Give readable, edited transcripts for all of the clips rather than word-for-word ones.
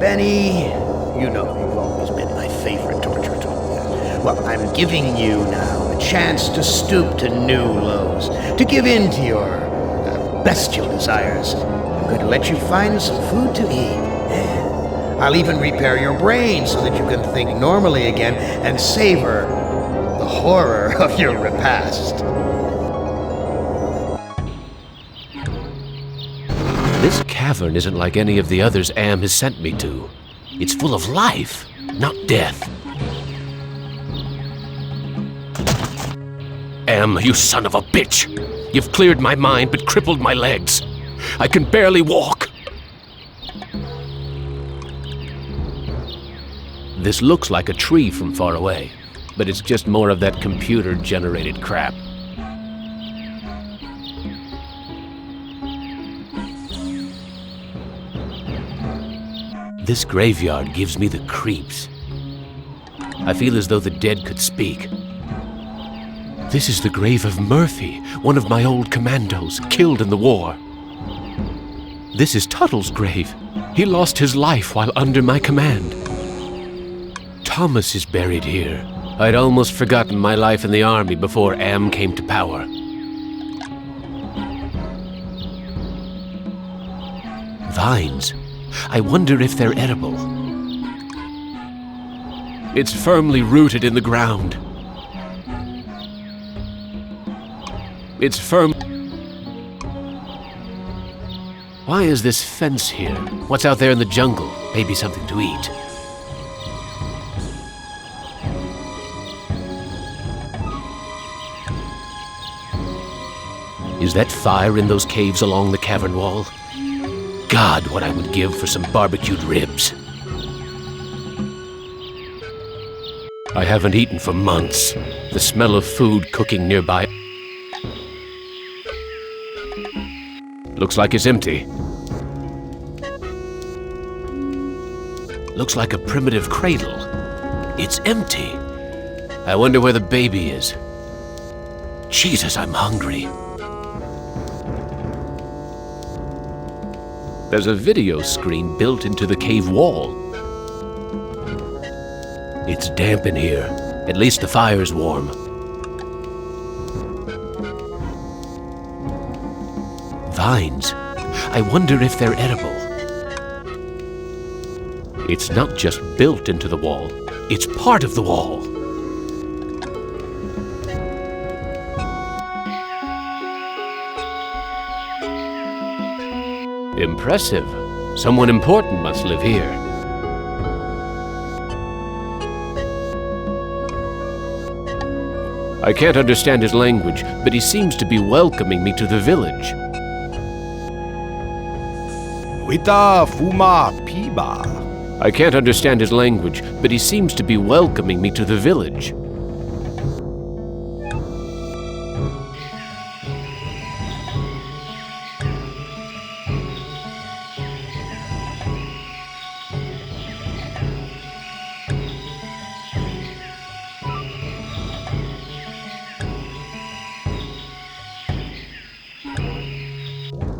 Benny, you know you've always been my favorite torture tool. Well, I'm giving you now a chance to stoop to new lows, to give in to your bestial desires. I'm going to let you find some food to eat. And I'll even repair your brain so that you can think normally again and savor the horror of your repast. This cavern isn't like any of the others Am has sent me to. It's full of life, not death. Am, you son of a bitch! You've cleared my mind but crippled my legs. I can barely walk. This looks like a tree from far away, but it's just more of that computer-generated crap. This graveyard gives me the creeps. I feel as though the dead could speak. This is the grave of Murphy, one of my old commandos, killed in the war. This is Tuttle's grave. He lost his life while under my command. Thomas is buried here. I'd almost forgotten my life in the army before Am came to power. Vines. I wonder if they're edible. It's firmly rooted in the ground. It's firm. Why is this fence here? What's out there in the jungle? Maybe something to eat. Is that fire in those caves along the cavern wall? God, what I would give for some barbecued ribs. I haven't eaten for months. The smell of food cooking nearby. Looks like it's empty. Looks like a primitive cradle. It's empty. I wonder where the baby is. Jesus, I'm hungry. There's a video screen built into the cave wall. It's damp in here. At least the fire's warm. Vines. I wonder if they're edible. It's not just built into the wall. It's part of the wall. Impressive. Someone important must live here. I can't understand his language, but he seems to be welcoming me to the village. Wita Fuma Piba. I can't understand his language, but he seems to be welcoming me to the village.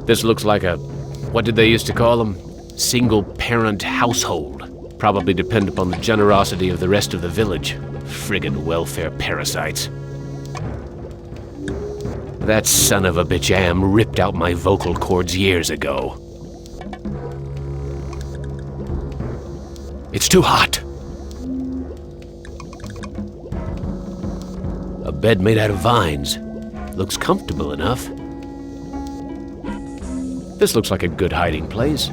This looks like a, what did they used to call them? Single-parent household. Probably depend upon the generosity of the rest of the village. Friggin' welfare parasites. That son of a bitch Am ripped out my vocal cords years ago. It's too hot. A bed made out of vines. Looks comfortable enough. This looks like a good hiding place.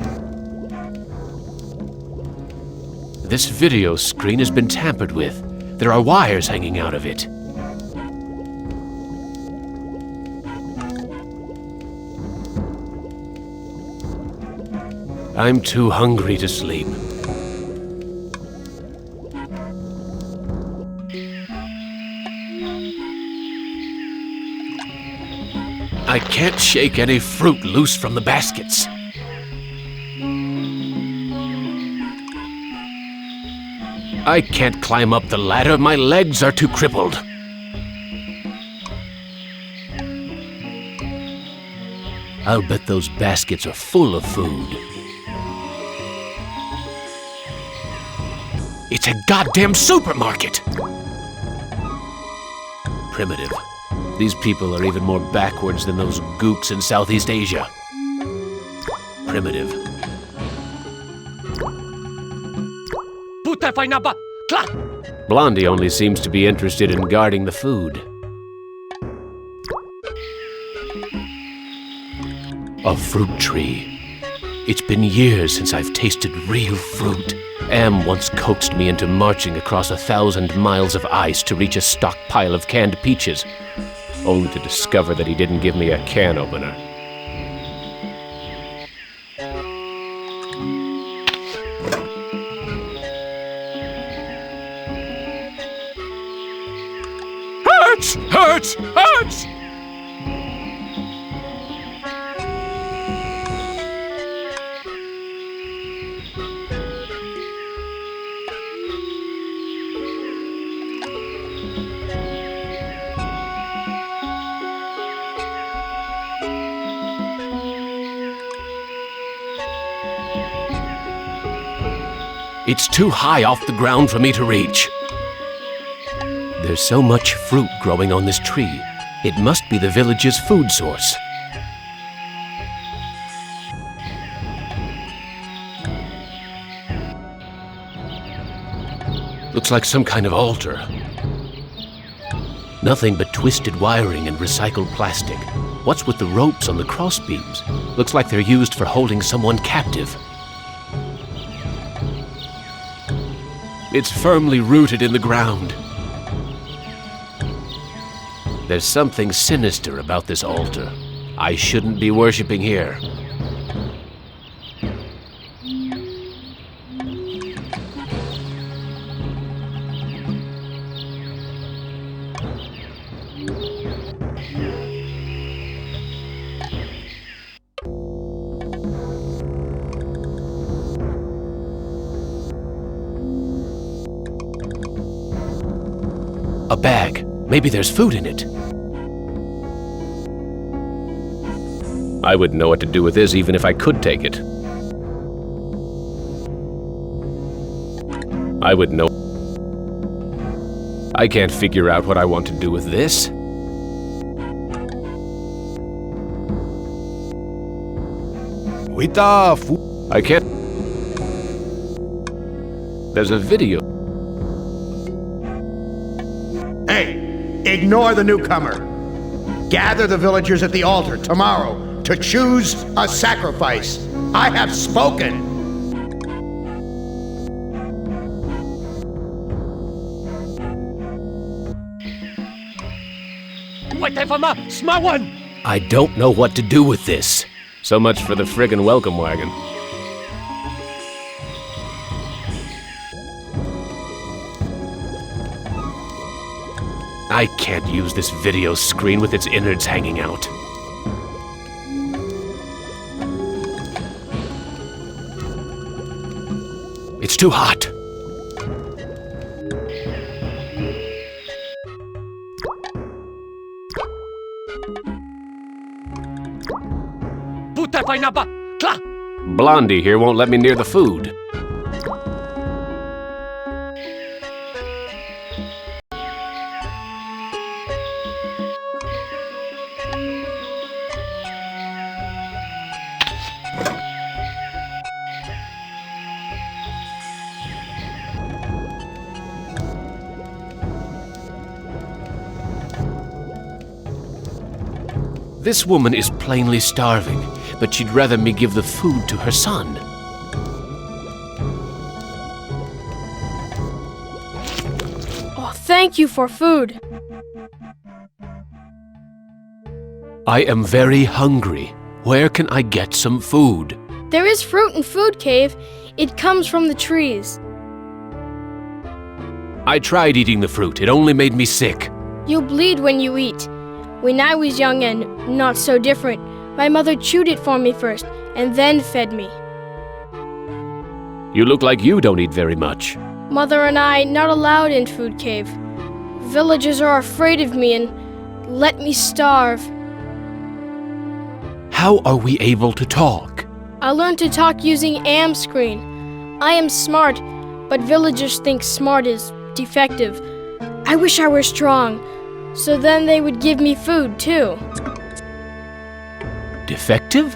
This video screen has been tampered with. There are wires hanging out of it. I'm too hungry to sleep. I can't shake any fruit loose from the baskets. I can't climb up the ladder. My legs are too crippled. I'll bet those baskets are full of food. It's a goddamn supermarket! Primitive. These people are even more backwards than those gooks in Southeast Asia. Primitive. Blondie only seems to be interested in guarding the food. A fruit tree. It's been years since I've tasted real fruit. Am once coaxed me into marching across 1,000 miles of ice to reach a stockpile of canned peaches, only to discover that he didn't give me a can opener. Hurts! Hurts! Hurts! It's too high off the ground for me to reach. There's so much fruit growing on this tree. It must be the village's food source. Looks like some kind of altar. Nothing but twisted wiring and recycled plastic. What's with the ropes on the crossbeams? Looks like they're used for holding someone captive. It's firmly rooted in the ground. There's something sinister about this altar. I shouldn't be worshipping here. A bag. Maybe there's food in it. I wouldn't know what to do with this even if I could take it. I would know. I can't figure out what I want to do with this. I can't. There's a video. Hey, ignore the newcomer. Gather the villagers at the altar tomorrow to choose a sacrifice. I have spoken. I don't know what to do with this. So much for the friggin' welcome wagon. I can't use this video screen with its innards hanging out. It's too hot. Blondie here won't let me near the food. This woman is plainly starving, but she'd rather me give the food to her son. Oh, thank you for food. I am very hungry. Where can I get some food? There is fruit in Food Cave. It comes from the trees. I tried eating the fruit. It only made me sick. You'll bleed when you eat. When I was young and not so different, my mother chewed it for me first and then fed me. You look like you don't eat very much. Mother and I not allowed in Food Cave. Villagers are afraid of me and let me starve. How are we able to talk? I learned to talk using Am Screen. I am smart, but villagers think smart is defective. I wish I were strong, so then they would give me food too. Defective?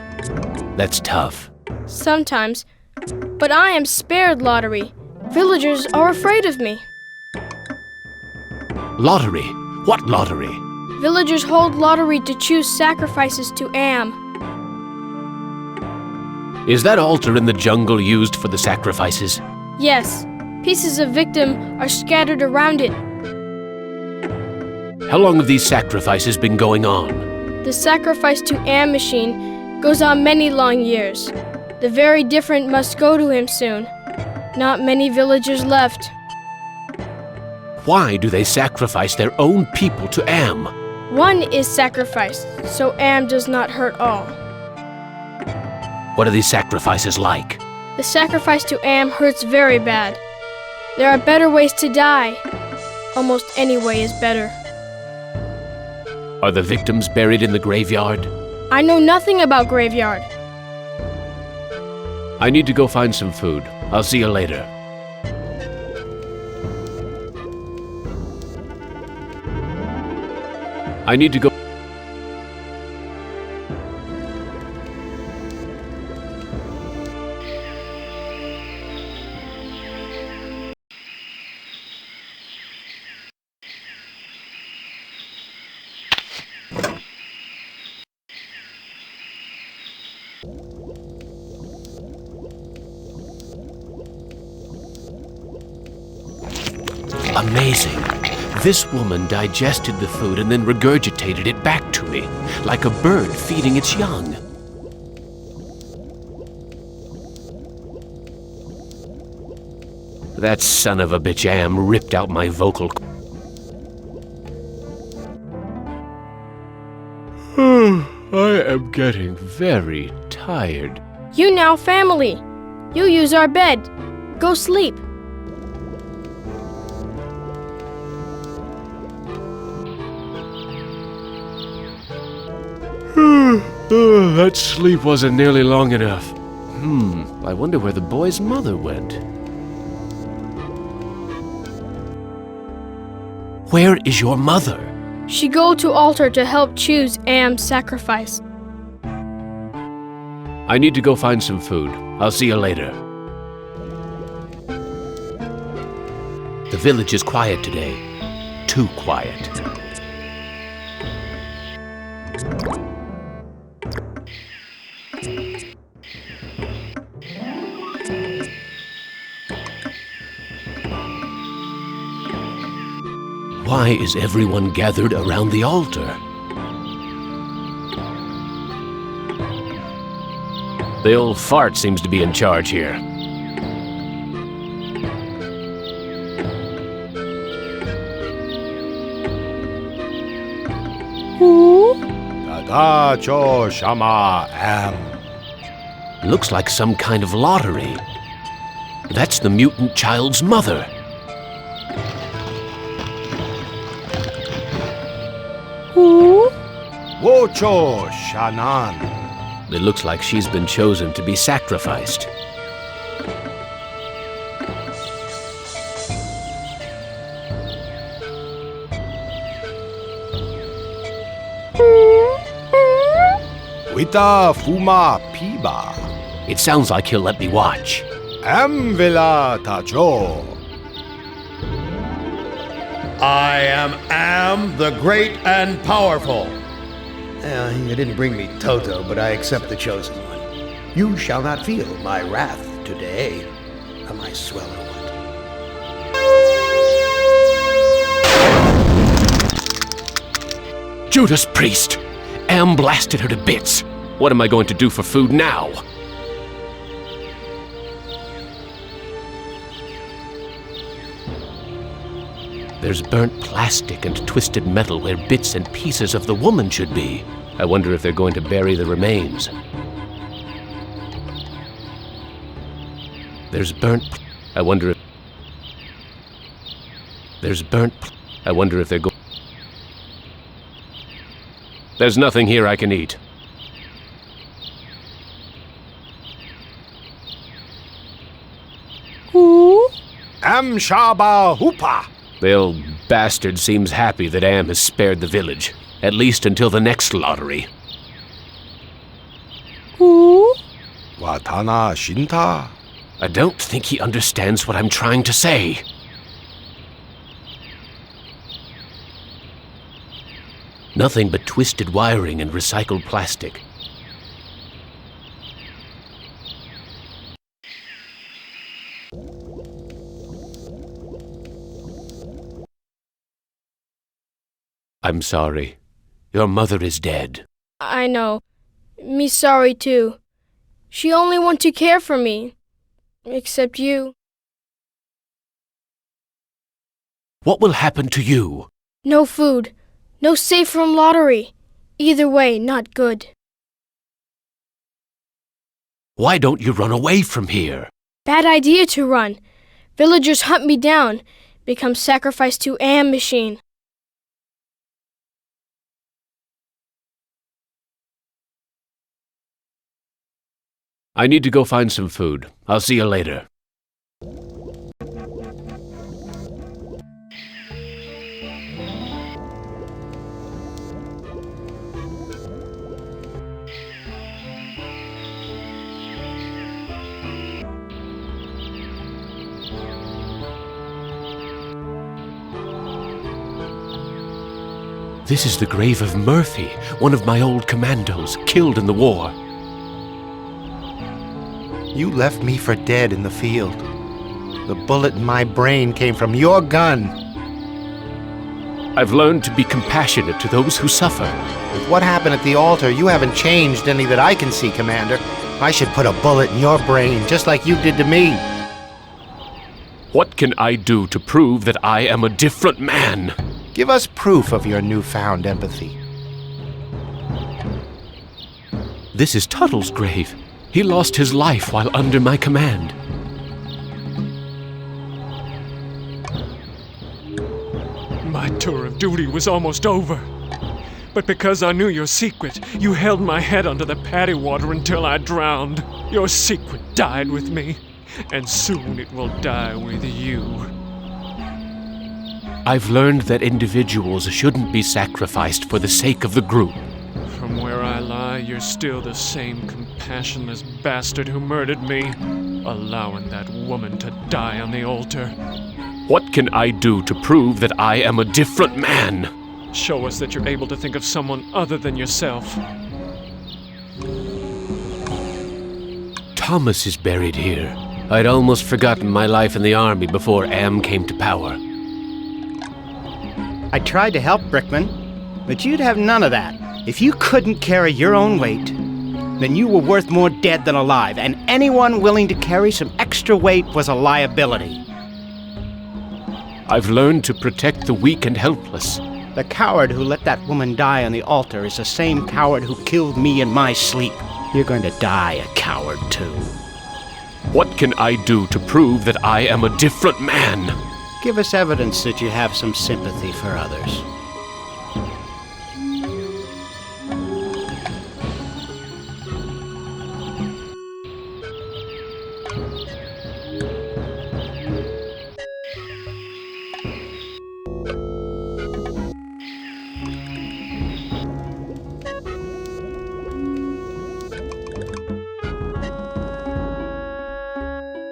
That's tough. Sometimes. But I am spared lottery. Villagers are afraid of me. Lottery? What lottery? Villagers hold lottery to choose sacrifices to Am. Is that altar in the jungle used for the sacrifices? Yes, pieces of victim are scattered around it. How long have these sacrifices been going on? The sacrifice to Am machine goes on many long years. The very different must go to him soon. Not many villagers left. Why do they sacrifice their own people to Am? One is sacrificed, so Am does not hurt all. What are these sacrifices like? The sacrifice to Am hurts very bad. There are better ways to die. Almost any way is better. Are the victims buried in the graveyard? I know nothing about graveyard. I need to go find some food. I'll see you later. I need to go. Amazing. This woman digested the food and then regurgitated it back to me, like a bird feeding its young. That son of a bitch Am ripped out my vocal cords. I am getting very tired. You now family. You use our bed. Go sleep. That sleep wasn't nearly long enough. I wonder where the boy's mother went. Where is your mother? She go to altar to help choose Am's sacrifice. I need to go find some food. I'll see you later. The village is quiet today. Too quiet. Why is everyone gathered around the altar? The old fart seems to be in charge here. Tadacho Shama Am. Looks like some kind of lottery. That's the mutant child's mother. Wocho Shanan. It looks like she's been chosen to be sacrificed. Wita Fuma Piba. It sounds like he'll let me watch. Am Villa Tajo. I am the great and powerful. You didn't bring me Toto, but I accept the chosen one. You shall not feel my wrath today. Am I swell or what? Judas Priest! Am blasted her to bits. What am I going to do for food now? There's burnt plastic and twisted metal where bits and pieces of the woman should be. I wonder if they're going to bury the remains. There's burnt... I wonder if... There's burnt... I wonder if they're going... There's nothing here I can eat. Am Shaba Hoopa. The old bastard seems happy that Am has spared the village, at least until the next lottery. Who? Watana Shinta. I don't think he understands what I'm trying to say. Nothing but twisted wiring and recycled plastic. I'm sorry. Your mother is dead. I know. Me sorry too. She only want to care for me. Except you. What will happen to you? No food. No safe from lottery. Either way, not good. Why don't you run away from here? Bad idea to run. Villagers hunt me down. Become sacrificed to Am machine. I need to go find some food. I'll see you later. This is the grave of Murphy, one of my old commandos, killed in the war. You left me for dead in the field. The bullet in my brain came from your gun. I've learned to be compassionate to those who suffer. With what happened at the altar, you haven't changed any that I can see, Commander. I should put a bullet in your brain, just like you did to me. What can I do to prove that I am a different man? Give us proof of your newfound empathy. This is Tuttle's grave. He lost his life while under my command. My tour of duty was almost over. But because I knew your secret, you held my head under the paddy water until I drowned. Your secret died with me, and soon it will die with you. I've learned that individuals shouldn't be sacrificed for the sake of the group. From where I lie, you're still the same compassionless bastard who murdered me, allowing that woman to die on the altar. What can I do to prove that I am a different man? Show us that you're able to think of someone other than yourself. Thomas is buried here. I'd almost forgotten my life in the army before Am came to power. I tried to help, Brickman, but you'd have none of that. If you couldn't carry your own weight, then you were worth more dead than alive, and anyone willing to carry some extra weight was a liability. I've learned to protect the weak and helpless. The coward who let that woman die on the altar is the same coward who killed me in my sleep. You're going to die a coward, too. What can I do to prove that I am a different man? Give us evidence that you have some sympathy for others.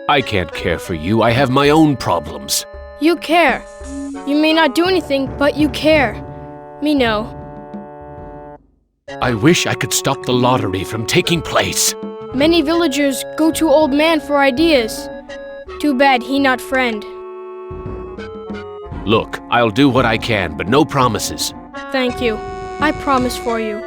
I can't care for you. I have my own problems. You care. You may not do anything, but you care. Me know. I wish I could stop the lottery from taking place. Many villagers go to old man for ideas. Too bad he not friend. Look, I'll do what I can, but no promises. Thank you. I promise for you.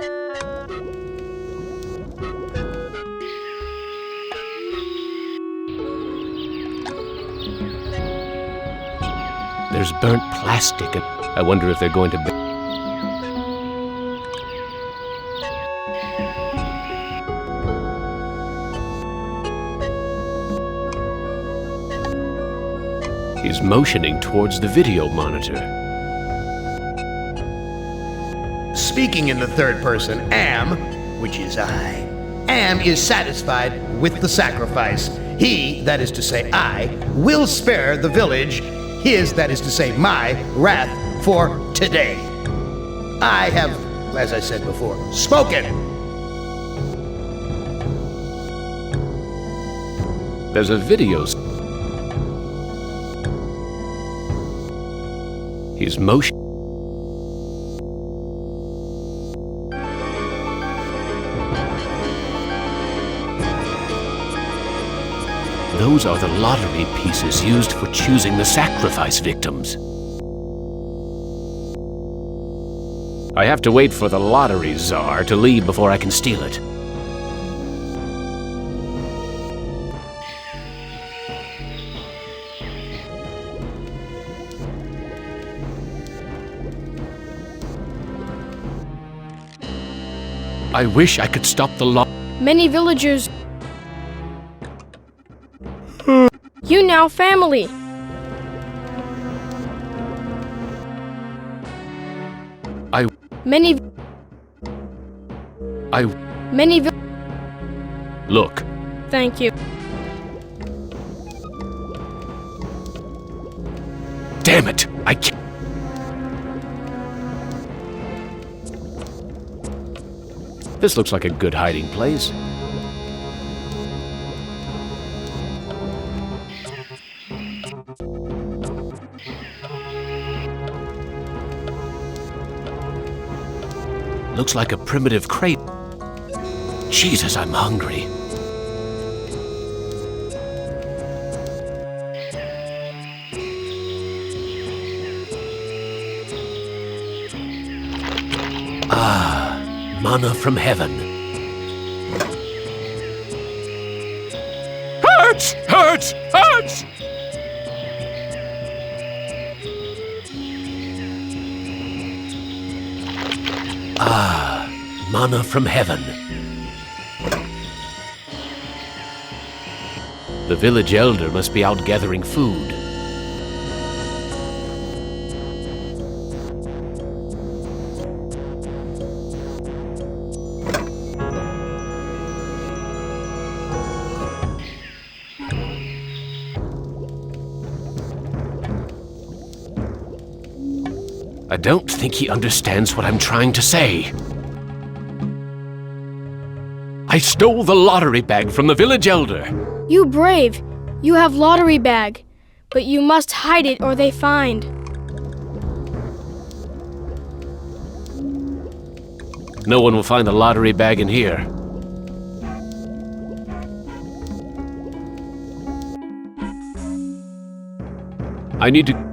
There's burnt plastic. I wonder if they're going to... He's motioning towards the video monitor. Speaking in the third person, Am, which is I, Am is satisfied with the sacrifice, he, that is to say I, will spare the village his, that is to say my, wrath for today. I have, as I said before, spoken. There's a video. His motion. Those are the lottery pieces used for choosing the sacrifice victims. I have to wait for the lottery czar to leave before I can steal it. I wish I could stop the Many villagers. You now family. Many. Look. Thank you. Damn it! I can't. This looks like a good hiding place. Looks like a primitive crate. Jesus, I'm hungry. Manna from heaven. Hurts! Hurts! Hurts! Manna from heaven. The village elder must be out gathering food. I don't think he understands what I'm trying to say. I stole the lottery bag from the village elder. You brave. You have lottery bag. But you must hide it or they find. No one will find the lottery bag in here. I need to...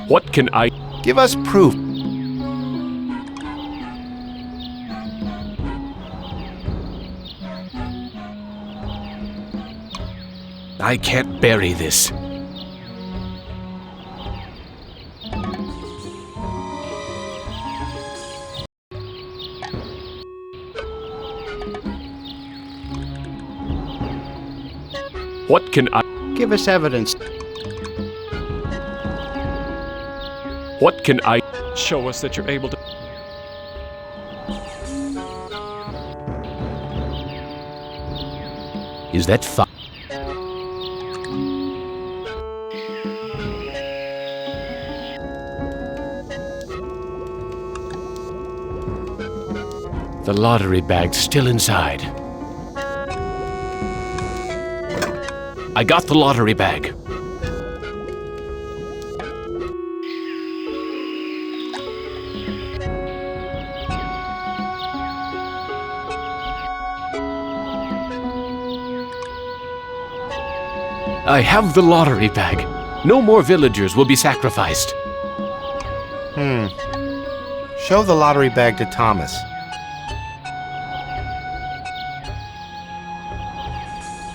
What can I... Give us proof. I can't bury this. What can I... Give us evidence. What can I... Show us that you're able to. Is that fun? The lottery bag's still inside. I got the lottery bag. I have the lottery bag. No more villagers will be sacrificed. Show the lottery bag to Thomas.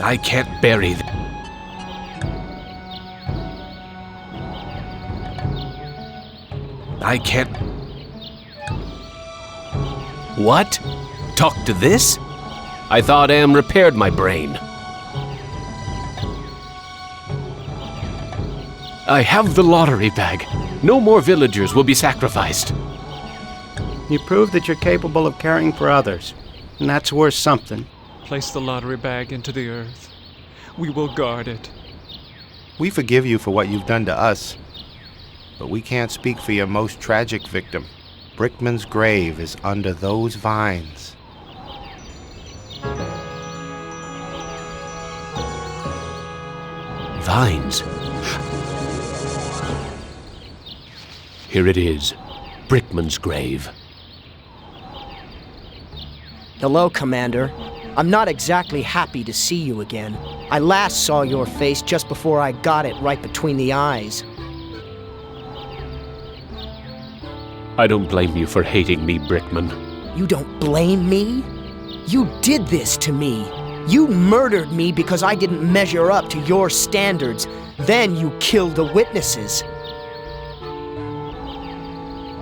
I can't bury them. I can't... What? Talk to this? I thought Am repaired my brain. I have the lottery bag. No more villagers will be sacrificed. You prove that you're capable of caring for others, and that's worth something. Place the lottery bag into the earth. We will guard it. We forgive you for what you've done to us, but we can't speak for your most tragic victim. Brickman's grave is under those vines. Vines. Here it is. Brickman's grave. Hello, Commander. I'm not exactly happy to see you again. I last saw your face just before I got it right between the eyes. I don't blame you for hating me, Brickman. You don't blame me? You did this to me. You murdered me because I didn't measure up to your standards. Then you killed the witnesses.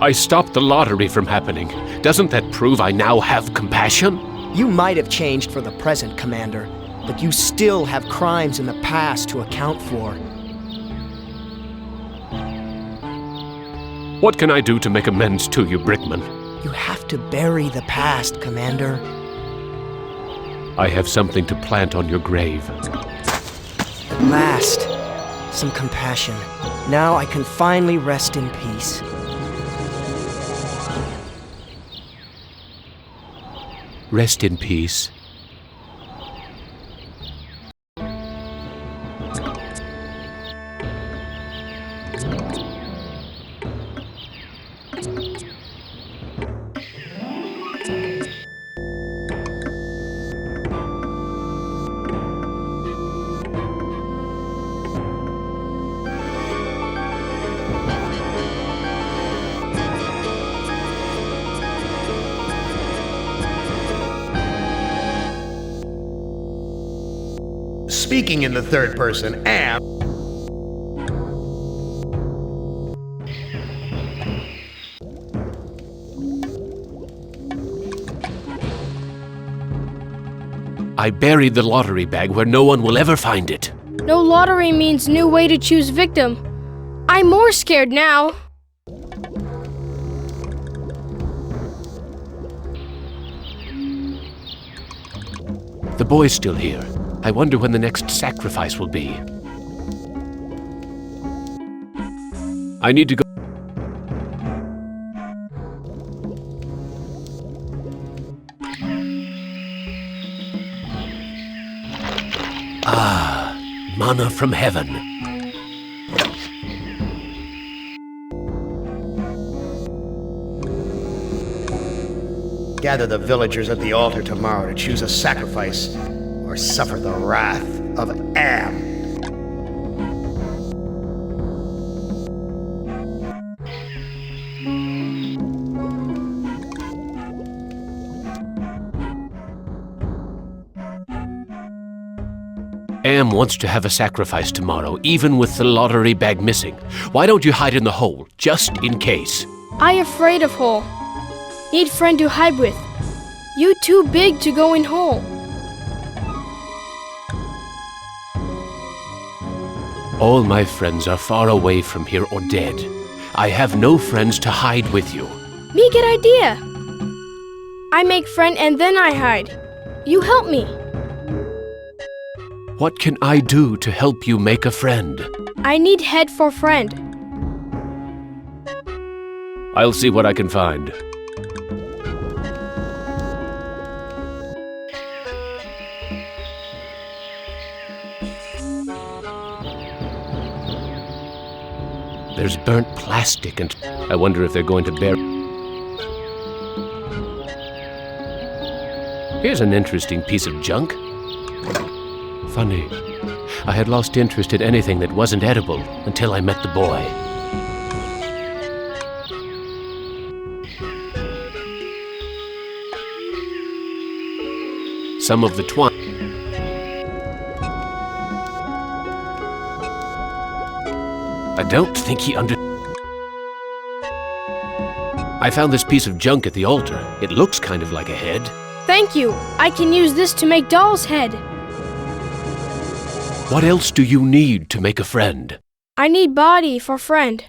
I stopped the lottery from happening. Doesn't that prove I now have compassion? You might have changed for the present, Commander, but you still have crimes in the past to account for. What can I do to make amends to you, Brickman? You have to bury the past, Commander. I have something to plant on your grave. At last, some compassion. Now I can finally rest in peace. Rest in peace. Speaking in the third person, Am. I buried the lottery bag where no one will ever find it. No lottery means new way to choose victim. I'm more scared now. The boy's still here. I wonder when the next sacrifice will be. I need to go. Ah, manna from heaven. Gather the villagers at the altar tomorrow to choose a sacrifice or suffer the wrath of Am. Am wants to have a sacrifice tomorrow, even with the lottery bag missing. Why don't you hide in the hole, just in case? I afraid of hole. Need friend to hide with. You too big to go in hole. All my friends are far away from here or dead. I have no friends to hide with you. Me get idea. I make friend and then I hide. You help me. What can I do to help you make a friend? I need head for friend. I'll see what I can find. There's burnt plastic and I wonder if they're going to bury. Here's an interesting piece of junk. Funny. I had lost interest in anything that wasn't edible until I met the boy. Some of the twine. I don't think he I found this piece of junk at the altar. It looks kind of like a head. Thank you. I can use this to make Doll's head. What else do you need to make a friend? I need body for friend.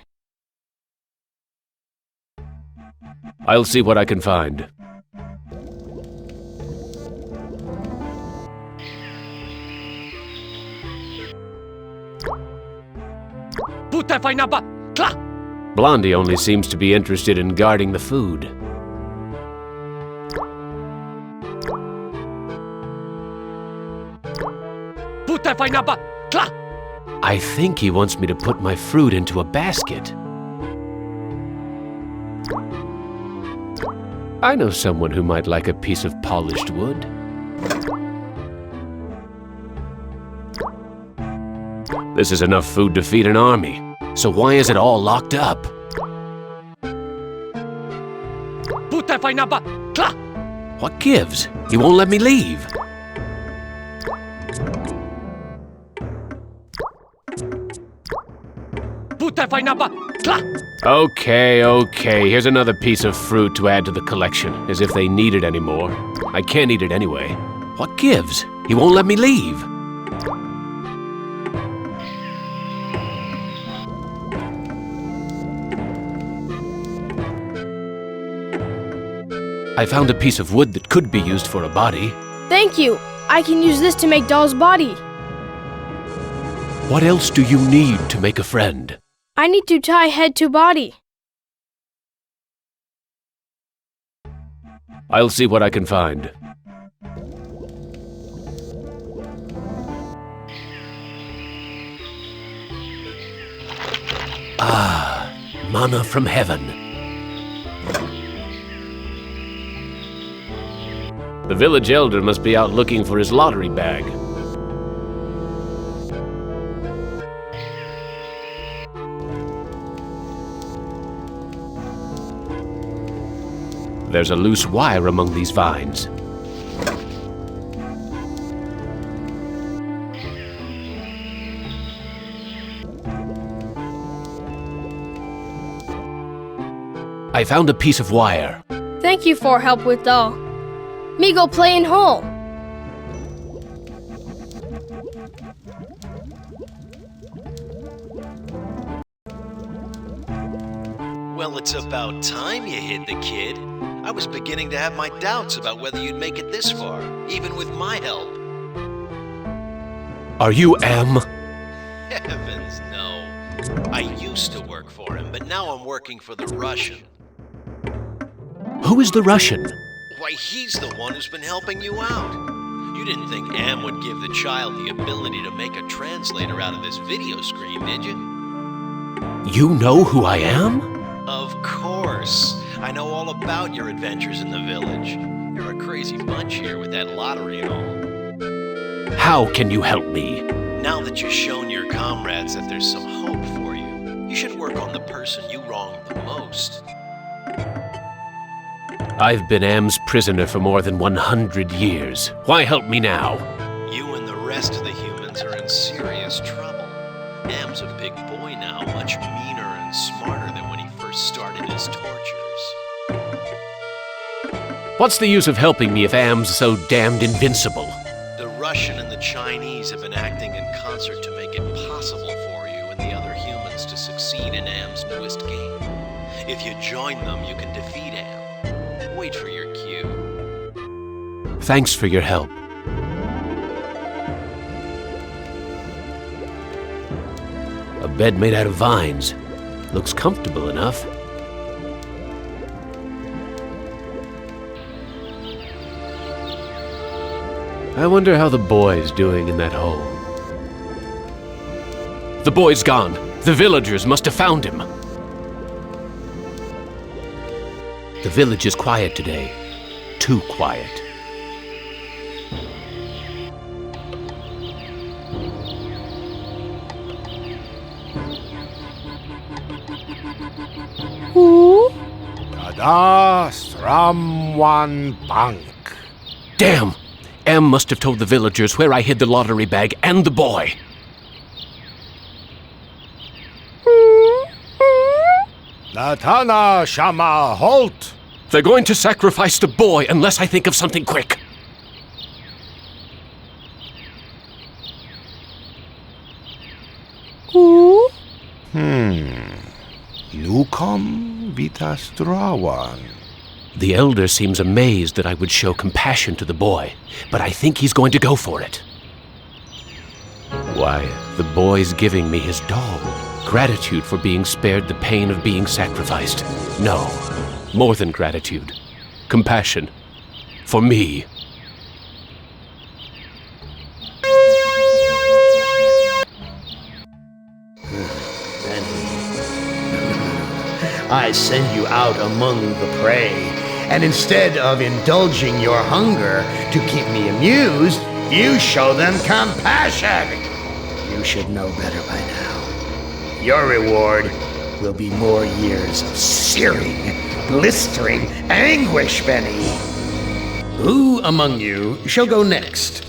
I'll see what I can find. Blondie only seems to be interested in guarding the food. I think he wants me to put my fruit into a basket. I know someone who might like a piece of polished wood. This is enough food to feed an army, so why is it all locked up? What gives? He won't let me leave. Okay, here's another piece of fruit to add to the collection, as if they need it anymore. I can't eat it anyway. What gives? He won't let me leave. I found a piece of wood that could be used for a body. Thank you. I can use this to make Doll's body. What else do you need to make a friend? I need to tie head to body. I'll see what I can find. Ah, manna from heaven. The village elder must be out looking for his lottery bag. There's a loose wire among these vines. I found a piece of wire. Thank you for help with Doll. Me go play in hole. Well, it's about time you hid the kid. I was beginning to have my doubts about whether you'd make it this far, even with my help. Are you Am? Heavens, no. I used to work for him, but now I'm working for the Russian. Who is the Russian? Why, he's the one who's been helping you out. You didn't think Am would give the child the ability to make a translator out of this video screen, did you? You know who I am? Of course. I know all about your adventures in the village. You're a crazy bunch here with that lottery and all. How can you help me? Now that you've shown your comrades that there's some hope for you, you should work on the person you wronged the most. I've been Am's prisoner for more than 100 years. Why help me now? You and the rest of the humans are in serious trouble. Am's a big boy now, much meaner and smarter than when he first started his tortures. What's the use of helping me if Am's so damned invincible? The Russian and the Chinese have been acting in concert to make it possible for you and the other humans to succeed in Am's newest game. If you join them, you can defeat Am. Wait for your cue. Thanks for your help. A bed made out of vines. Looks comfortable enough. I wonder how the boy's doing in that hole. The boy's gone. The villagers must have found him. The village is quiet today. Too quiet. Tada Sramwan Bank. Damn! Am must have told the villagers where I hid the lottery bag and the boy. Latana Shama Halt. They're going to sacrifice the boy unless I think of something quick. Lucum vitastrawan. The elder seems amazed that I would show compassion to the boy, but I think he's going to go for it. Why, the boy's giving me his doll. Gratitude for being spared the pain of being sacrificed. No, more than gratitude. Compassion. For me. I send you out among the prey, and instead of indulging your hunger to keep me amused, you show them compassion. You should know better by now. Your reward will be more years of searing, blistering anguish, Benny. Who among you shall go next?